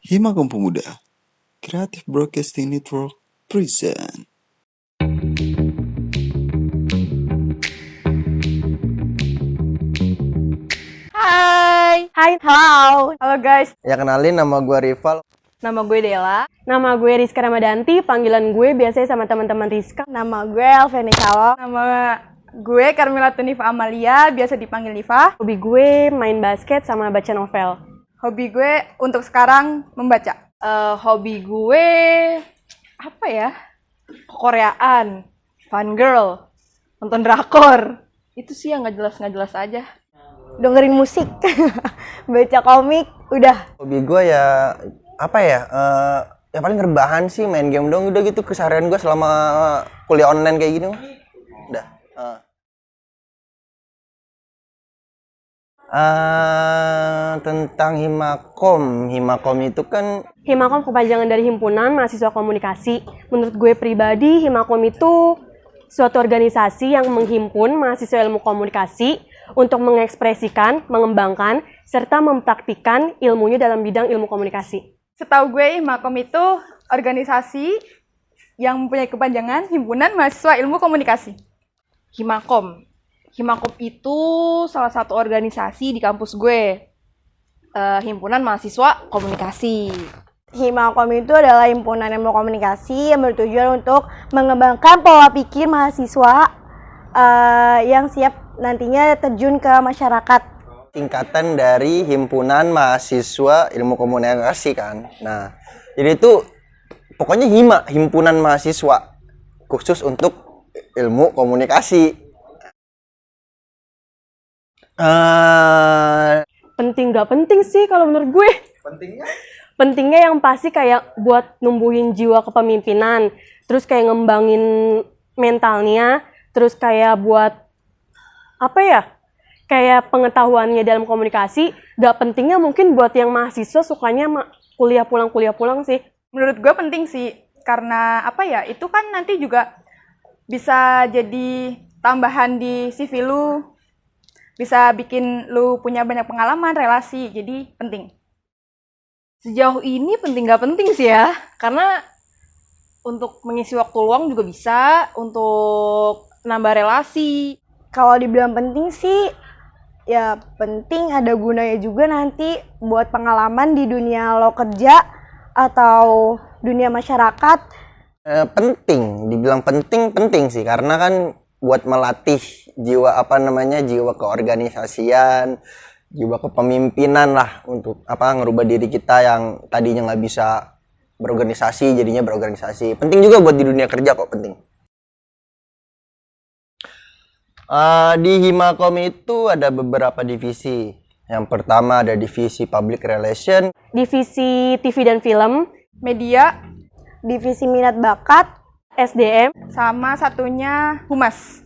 Himakom Pemuda, Creative Broadcasting Network present. Hai, halo. Halo guys, Ya kenalin, nama gue Rival. nama gue Dela. Nama gue Rizka Ramadanti, panggilan gue biasanya sama teman-teman Rizka. Nama gue Elveni Calo. Nama gue Carmela Tunifa Amalia, biasa dipanggil Nifa. Hobi gue main basket sama baca novel. Hobi gue untuk sekarang membaca. Hobi gue apa ya? Koreaan, fun girl, nonton drakor. Itu sih yang nggak jelas aja. Dengerin musik, baca komik, udah. Hobi gue ya apa ya? Ya paling rebahan sih, main game dong. Udah gitu keseharian gue selama kuliah online kayak gini. Udah. Tentang Himakom itu kan Himakom kepanjangan dari Himpunan Mahasiswa Komunikasi. Menurut gue pribadi, Himakom itu suatu organisasi yang menghimpun mahasiswa ilmu komunikasi untuk mengekspresikan, mengembangkan, serta mempraktikkan ilmunya dalam bidang ilmu komunikasi. Setahu gue, Himakom itu organisasi yang mempunyai kepanjangan Himpunan Mahasiswa Ilmu Komunikasi. Himakom itu salah satu organisasi di kampus gue. Himpunan Mahasiswa Komunikasi. Himakom itu adalah himpunan ilmu komunikasi yang bertujuan untuk mengembangkan pola pikir mahasiswa yang siap nantinya terjun ke masyarakat. tingkatan dari Himpunan Mahasiswa Ilmu Komunikasi kan. Nah, jadi itu pokoknya Himpunan Mahasiswa khusus untuk ilmu komunikasi. Penting gak penting sih kalau menurut gue. Pentingnya yang pasti kayak buat numbuhin jiwa kepemimpinan, terus kayak ngembangin mentalnya, terus kayak buat apa ya, kayak pengetahuannya dalam komunikasi. Gak pentingnya mungkin buat yang mahasiswa sukanya kuliah pulang sih. Menurut gue penting sih, karena apa ya, itu kan nanti juga bisa jadi tambahan di CV lu, bisa bikin lu punya banyak pengalaman, relasi, jadi penting. Sejauh ini penting nggak penting sih ya, karena untuk mengisi waktu luang juga bisa, untuk nambah relasi. Kalau dibilang penting sih, ya penting, ada gunanya juga nanti buat pengalaman di dunia lo kerja atau dunia masyarakat. Dibilang penting sih karena kan buat melatih jiwa jiwa keorganisasian, jiwa kepemimpinan lah, untuk ngerubah diri kita yang tadinya nggak bisa berorganisasi jadinya berorganisasi. Penting juga buat di dunia kerja kok, penting. Di Himakom itu ada beberapa divisi. Yang pertama ada divisi Public Relation, Divisi TV dan Film, Media, divisi Minat Bakat, SDM, sama satunya Humas.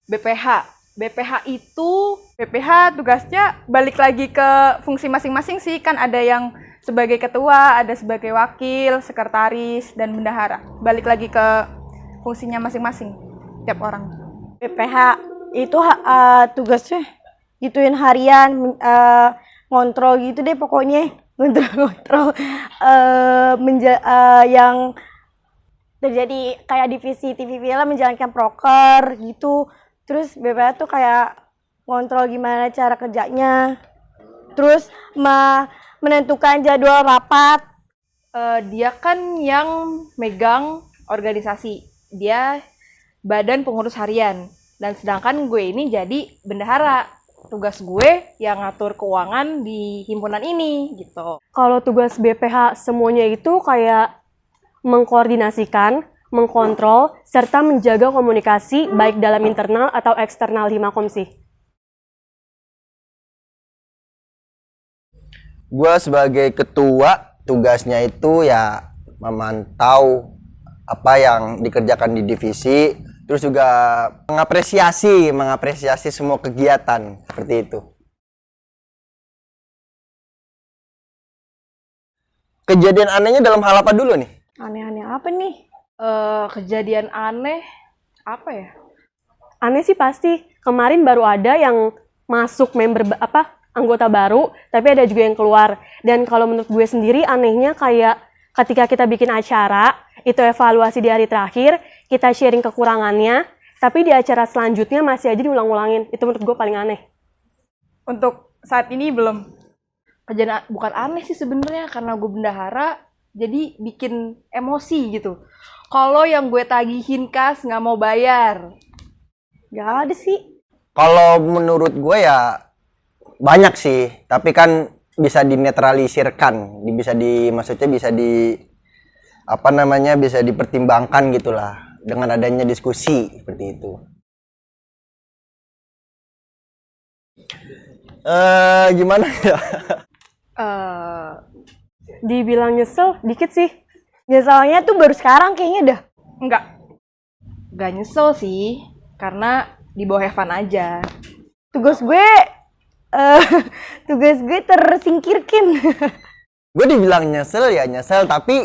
BPH itu BPH tugasnya balik lagi ke fungsi masing-masing sih, kan ada yang sebagai ketua, ada sebagai wakil, sekretaris, dan bendahara. Balik lagi ke fungsinya masing-masing tiap orang. BPH itu tugasnya gituin harian, ngontrol gitu deh pokoknya, ngontrol yang terjadi kayak divisi TV film menjalankan proker gitu. Terus BPH tuh kayak ngontrol gimana cara kerjanya, terus menentukan jadwal rapat. dia kan yang megang organisasi, dia badan pengurus harian, dan sedangkan gue ini jadi bendahara. Tugas gue yang ngatur keuangan di himpunan ini gitu. Kalau tugas BPH semuanya itu kayak mengkoordinasikan, mengkontrol, serta menjaga komunikasi baik dalam internal atau eksternal Himakom sih. Gua sebagai ketua tugasnya itu ya memantau apa yang dikerjakan di divisi, terus juga mengapresiasi semua kegiatan seperti itu. Kejadian anehnya dalam hal apa dulu nih? Aneh-aneh apa nih? Kejadian aneh apa ya? Aneh sih pasti. Kemarin baru ada yang masuk member anggota baru, tapi ada juga yang keluar. Dan kalau menurut gue sendiri anehnya kayak ketika kita bikin acara, itu evaluasi di hari terakhir, kita sharing kekurangannya, tapi di acara selanjutnya masih aja diulang-ulangin. Itu menurut gue paling aneh. Untuk saat ini belum. Kerjaan bukan aneh sih sebenarnya, karena gue bendahara, jadi bikin emosi gitu. Kalau yang gue tagihin kas nggak mau bayar. Gak ada sih. Kalau menurut gue ya banyak sih, tapi kan bisa dinetralisirkan, maksudnya bisa dipertimbangkan gitulah dengan adanya diskusi seperti itu. Gimana ya? Dibilang nyesel, dikit sih. Nyeselnya tuh baru sekarang kayaknya dah. Enggak. Gak nyesel sih, karena di bawah Evan aja. Tugas gue tersingkirkan. Gue dibilang nyesel ya nyesel, tapi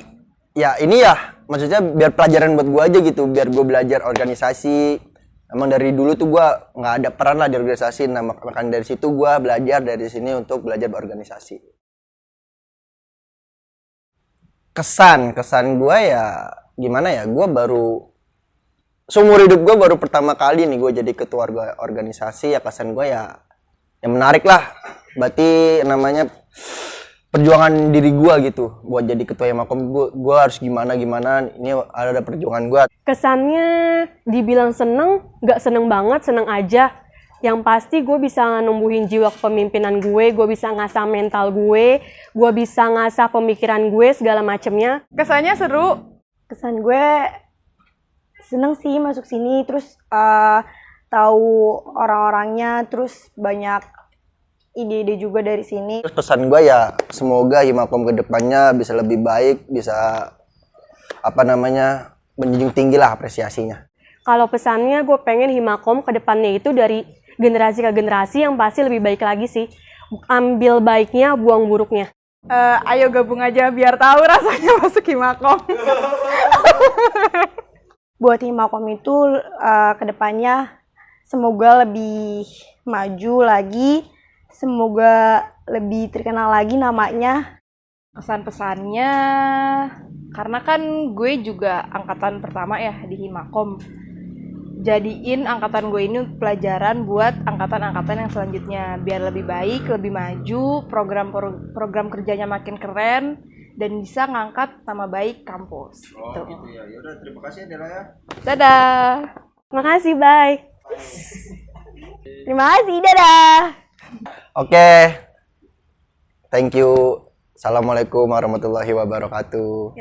ya ini ya maksudnya biar pelajaran buat gue aja gitu, biar gue belajar organisasi. Emang dari dulu tuh gue nggak ada peran lah di organisasi, nah makanya dari situ gue belajar dari sini untuk belajar berorganisasi. Kesan gue ya gimana ya, gue baru seumur hidup gue baru pertama kali nih gue jadi ketua organisasi, ya kesan gue ya menarik lah. Berarti namanya perjuangan diri gue gitu buat jadi ketua Himakom. Gue harus gimana ini ada perjuangan gue. Kesannya dibilang seneng, gak seneng banget, seneng aja. Yang pasti gue bisa numbuhin jiwa kepemimpinan gue bisa ngasah mental gue bisa ngasah pemikiran gue segala macemnya. Kesannya seru. Kesan gue seneng sih masuk sini, terus tahu orang-orangnya, terus banyak ide-ide juga dari sini. Terus pesan gue ya semoga Himakom kedepannya bisa lebih baik, bisa menjunjung tinggi lah apresiasinya. Kalau pesannya gue pengen Himakom kedepannya itu dari generasi ke generasi yang pasti lebih baik lagi sih. Ambil baiknya, buang buruknya. Ayo gabung aja biar tahu rasanya masuk Himakom. Buat Himakom itu kedepannya semoga lebih maju lagi, semoga lebih terkenal lagi namanya. Pesan-pesannya, karena kan gue juga angkatan pertama ya di Himakom. Jadiin angkatan gue ini pelajaran buat angkatan-angkatan yang selanjutnya, biar lebih baik, lebih maju, program kerjanya makin keren, dan bisa ngangkat nama baik kampus. Gitu ya. Yaudah, terima kasih Dela ya. Dadah. Makasih, bye. Terima kasih, dadah. Oke. Thank you. Assalamualaikum warahmatullahi wabarakatuh.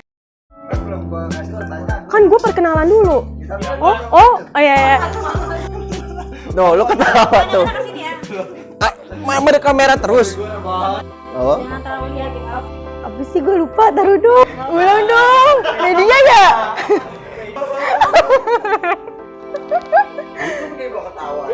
Kan gue perkenalan dulu. Oh iya. Tuh, lu ketawa tuh. Mama ada kamera terus. Oh. Apa sih, gue lupa, taruh dong. Ulang dong. Media ya? Kayak gua ketawa.